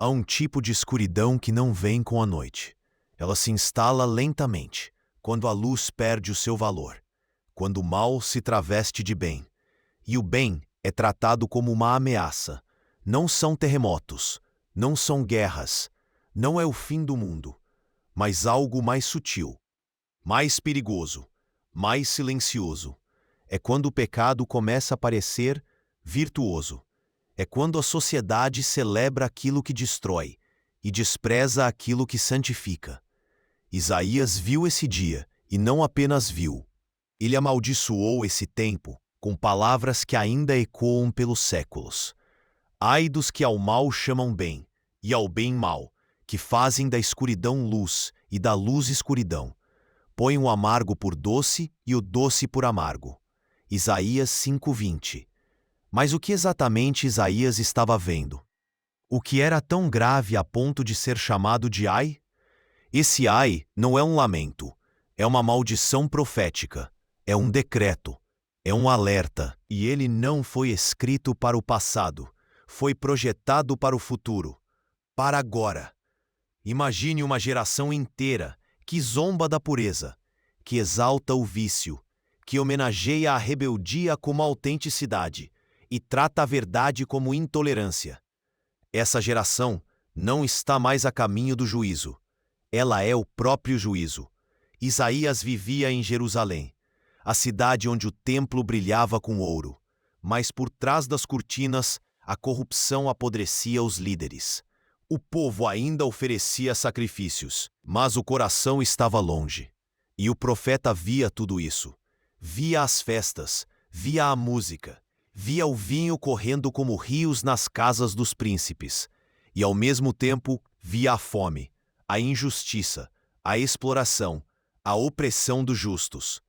Há um tipo de escuridão que não vem com a noite. Ela se instala lentamente, quando a luz perde o seu valor, quando o mal se traveste de bem. E o bem é tratado como uma ameaça. Não são terremotos, não são guerras, não é o fim do mundo, mas algo mais sutil, mais perigoso, mais silencioso. É quando o pecado começa a parecer virtuoso. É quando a sociedade celebra aquilo que destrói e despreza aquilo que santifica. Isaías viu esse dia, e não apenas viu. Ele amaldiçoou esse tempo com palavras que ainda ecoam pelos séculos. Ai dos que ao mal chamam bem, e ao bem mal, que fazem da escuridão luz e da luz escuridão. Põem o amargo por doce e o doce por amargo. Isaías 5:20. Mas o que exatamente Isaías estava vendo? O que era tão grave a ponto de ser chamado de ai? Esse ai não é um lamento, é uma maldição profética, é um decreto, é um alerta, e ele não foi escrito para o passado, foi projetado para o futuro, para agora. Imagine uma geração inteira que zomba da pureza, que exalta o vício, que homenageia a rebeldia como autenticidade e trata a verdade como intolerância. Essa geração não está mais a caminho do juízo. Ela é o próprio juízo. Isaías vivia em Jerusalém, a cidade onde o templo brilhava com ouro, mas por trás das cortinas a corrupção apodrecia os líderes. O povo ainda oferecia sacrifícios, mas o coração estava longe. E o profeta via tudo isso. Via as festas, via a música, via o vinho correndo como rios nas casas dos príncipes, e ao mesmo tempo via a fome, a injustiça, a exploração, a opressão dos justos.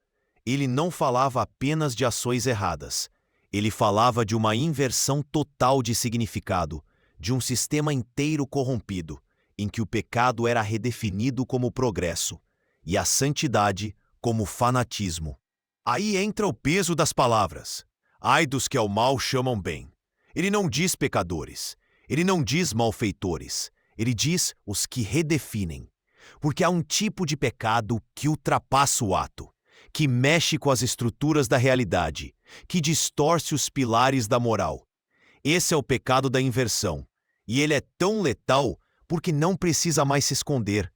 Ele não falava apenas de ações erradas, ele falava de uma inversão total de significado, de um sistema inteiro corrompido, em que o pecado era redefinido como progresso, e a santidade como fanatismo. Aí entra o peso das palavras. Ai dos que ao mal chamam bem. Ele não diz pecadores, ele não diz malfeitores, ele diz os que redefinem. Porque há um tipo de pecado que ultrapassa o ato, que mexe com as estruturas da realidade, que distorce os pilares da moral. Esse é o pecado da inversão, e ele é tão letal porque não precisa mais se esconder.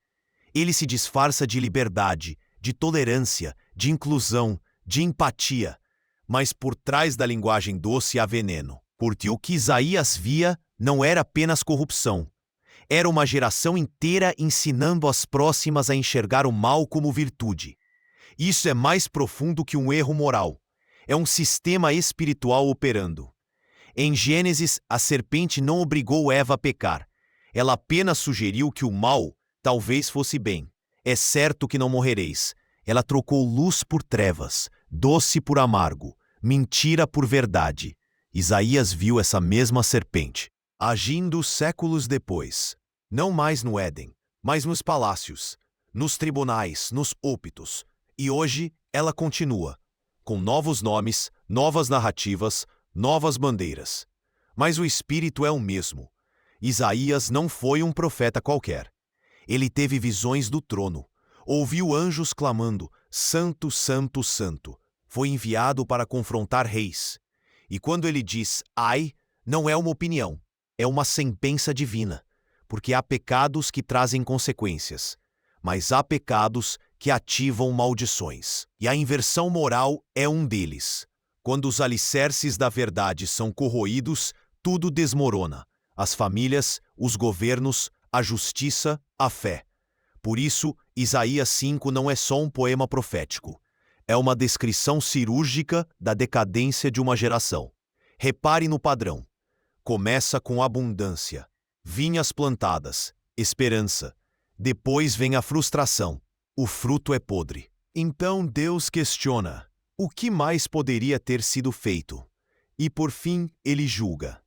Ele se disfarça de liberdade, de tolerância, de inclusão, de empatia. Mas por trás da linguagem doce há veneno, porque o que Isaías via não era apenas corrupção. Era uma geração inteira ensinando as próximas a enxergar o mal como virtude. Isso é mais profundo que um erro moral. É um sistema espiritual operando. Em Gênesis, a serpente não obrigou Eva a pecar. Ela apenas sugeriu que o mal talvez fosse bem. É certo que não morrereis. Ela trocou luz por trevas, doce por amargo, mentira por verdade. Isaías viu essa mesma serpente, agindo séculos depois, não mais no Éden, mas nos palácios, nos tribunais, nos púlpitos. E hoje ela continua, com novos nomes, novas narrativas, novas bandeiras. Mas o espírito é o mesmo. Isaías não foi um profeta qualquer. Ele teve visões do trono. Ouviu anjos clamando, Santo, Santo, Santo. Foi enviado para confrontar reis. E quando ele diz, ai, não é uma opinião, é uma sentença divina. Porque há pecados que trazem consequências, mas há pecados que ativam maldições. E a inversão moral é um deles. Quando os alicerces da verdade são corroídos, tudo desmorona. As famílias, os governos, a justiça, a fé. Por isso, Isaías 5 não é só um poema profético. É uma descrição cirúrgica da decadência de uma geração. Repare no padrão. Começa com abundância, vinhas plantadas, esperança. Depois vem a frustração. O fruto é podre. Então Deus questiona: o que mais poderia ter sido feito? E por fim, ele julga.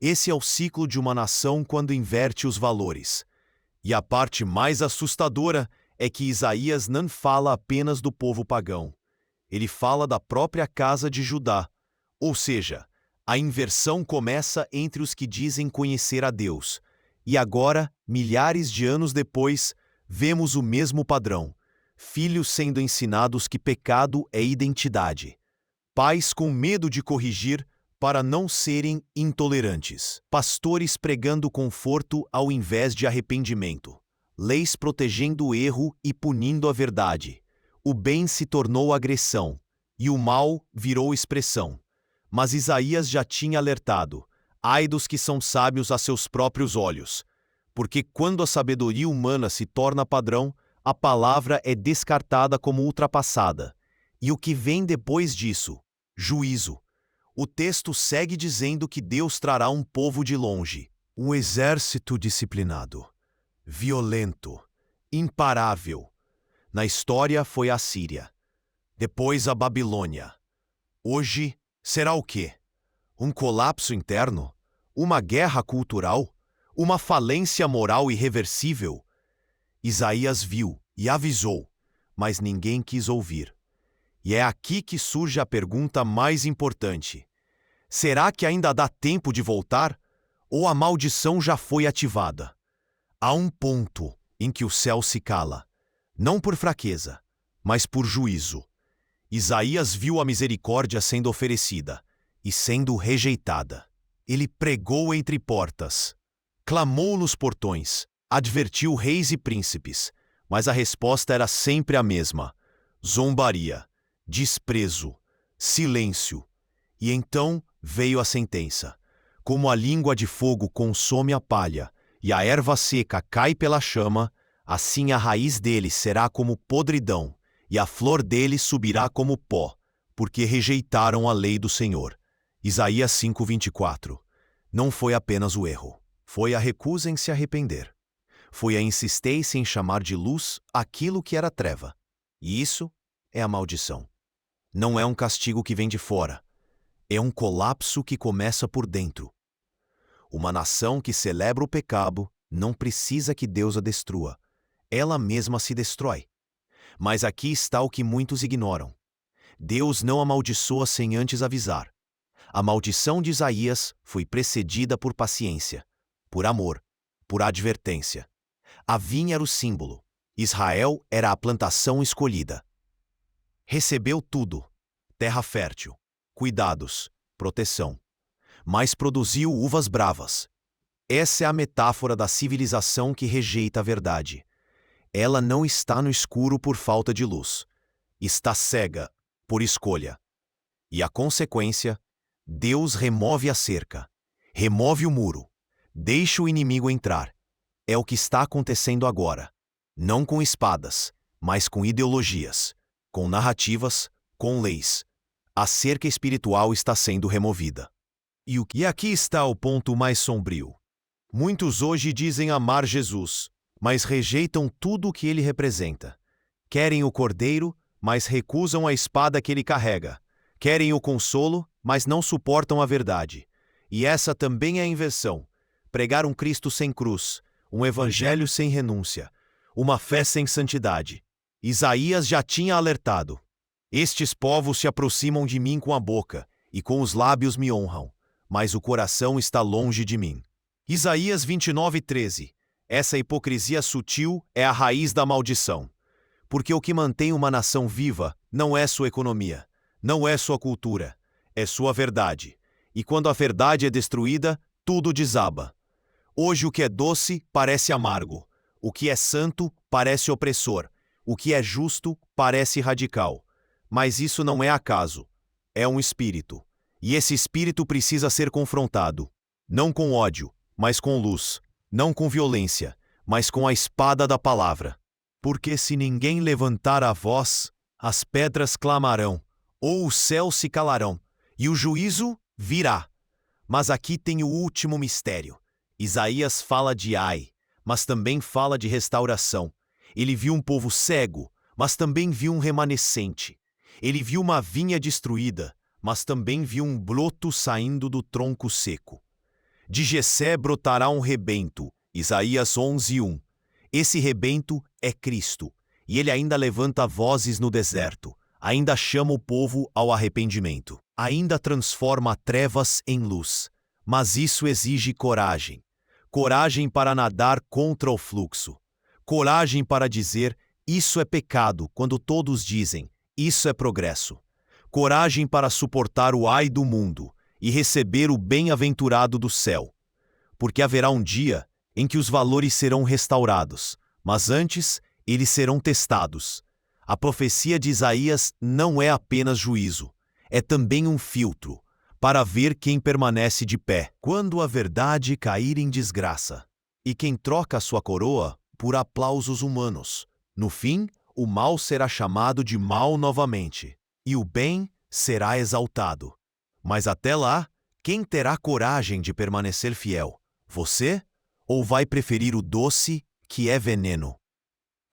Esse é o ciclo de uma nação quando inverte os valores. E a parte mais assustadora é que Isaías não fala apenas do povo pagão. Ele fala da própria casa de Judá. Ou seja, a inversão começa entre os que dizem conhecer a Deus E agora, milhares de anos depois, vemos o mesmo padrão. Filhos sendo ensinados que pecado é identidade. Pais com medo de corrigir para não serem intolerantes. Pastores pregando conforto ao invés de arrependimento. Leis protegendo o erro e punindo a verdade. O bem se tornou agressão, e o mal virou expressão. Mas Isaías já tinha alertado: ai dos que são sábios a seus próprios olhos. Porque quando a sabedoria humana se torna padrão, a palavra é descartada como ultrapassada. E o que vem depois disso? Juízo. O texto segue dizendo que Deus trará um povo de longe, um exército disciplinado, violento, imparável. Na história foi a Síria, depois a Babilônia. Hoje será o quê? Um colapso interno? Uma guerra cultural? Uma falência moral irreversível? Isaías viu e avisou, mas ninguém quis ouvir. E é aqui que surge a pergunta mais importante. Será que ainda dá tempo de voltar? Ou a maldição já foi ativada? Há um ponto em que o céu se cala, não por fraqueza, mas por juízo. Isaías viu a misericórdia sendo oferecida e sendo rejeitada. Ele pregou entre portas, clamou nos portões, advertiu reis e príncipes, mas a resposta era sempre a mesma: zombaria, desprezo, silêncio. E então veio a sentença. Como a língua de fogo consome a palha, e a erva seca cai pela chama, assim a raiz dele será como podridão, e a flor dele subirá como pó, porque rejeitaram a lei do Senhor. Isaías 5:24. Não foi apenas o erro, foi a recusa em se arrepender. Foi a insistência em chamar de luz aquilo que era treva. E isso é a maldição. Não é um castigo que vem de fora. É um colapso que começa por dentro. Uma nação que celebra o pecado não precisa que Deus a destrua. Ela mesma se destrói. Mas aqui está o que muitos ignoram. Deus não amaldiçoa sem antes avisar. A maldição de Isaías foi precedida por paciência, por amor, por advertência. A vinha era o símbolo. Israel era a plantação escolhida. Recebeu tudo: terra fértil, cuidados, proteção. Mas produziu uvas bravas. Essa é a metáfora da civilização que rejeita a verdade. Ela não está no escuro por falta de luz. Está cega por escolha. E a consequência? Deus remove a cerca, remove o muro, deixa o inimigo entrar. É o que está acontecendo agora. Não com espadas, mas com ideologias, com narrativas, com leis. A cerca espiritual está sendo removida. E aqui está o ponto mais sombrio. Muitos hoje dizem amar Jesus, mas rejeitam tudo o que ele representa. Querem o cordeiro, mas recusam a espada que ele carrega. Querem o consolo, mas não suportam a verdade. E essa também é a inversão. Pregar um Cristo sem cruz, um evangelho sem renúncia, uma fé sem santidade. Isaías já tinha alertado. Estes povos se aproximam de mim com a boca, e com os lábios me honram, mas o coração está longe de mim. Isaías 29:13. Essa hipocrisia sutil é a raiz da maldição. Porque o que mantém uma nação viva não é sua economia, não é sua cultura, é sua verdade. E quando a verdade é destruída, tudo desaba. Hoje o que é doce parece amargo, o que é santo parece opressor, o que é justo parece radical. Mas isso não é acaso, é um espírito. E esse espírito precisa ser confrontado, não com ódio, mas com luz, não com violência, mas com a espada da palavra. Porque se ninguém levantar a voz, as pedras clamarão, ou os céus se calarão, e o juízo virá. Mas aqui tem o último mistério. Isaías fala de ai, mas também fala de restauração. Ele viu um povo cego, mas também viu um remanescente. Ele viu uma vinha destruída, mas também viu um broto saindo do tronco seco. De Jessé brotará um rebento. Isaías 11:1. Esse rebento é Cristo, e ele ainda levanta vozes no deserto, ainda chama o povo ao arrependimento, ainda transforma trevas em luz. Mas isso exige coragem. coragem para nadar contra o fluxo, coragem para dizer isso é pecado quando todos dizem isso é progresso, coragem para suportar o ai do mundo e receber o bem-aventurado do céu, porque haverá um dia em que os valores serão restaurados, mas antes eles serão testados. A profecia de Isaías não é apenas juízo, é também um filtro, para ver quem permanece de pé quando a verdade cair em desgraça, e quem troca a sua coroa por aplausos humanos. No fim, o mal será chamado de mal novamente, e o bem será exaltado. Mas até lá, quem terá coragem de permanecer fiel? Você? Ou vai preferir o doce, que é veneno?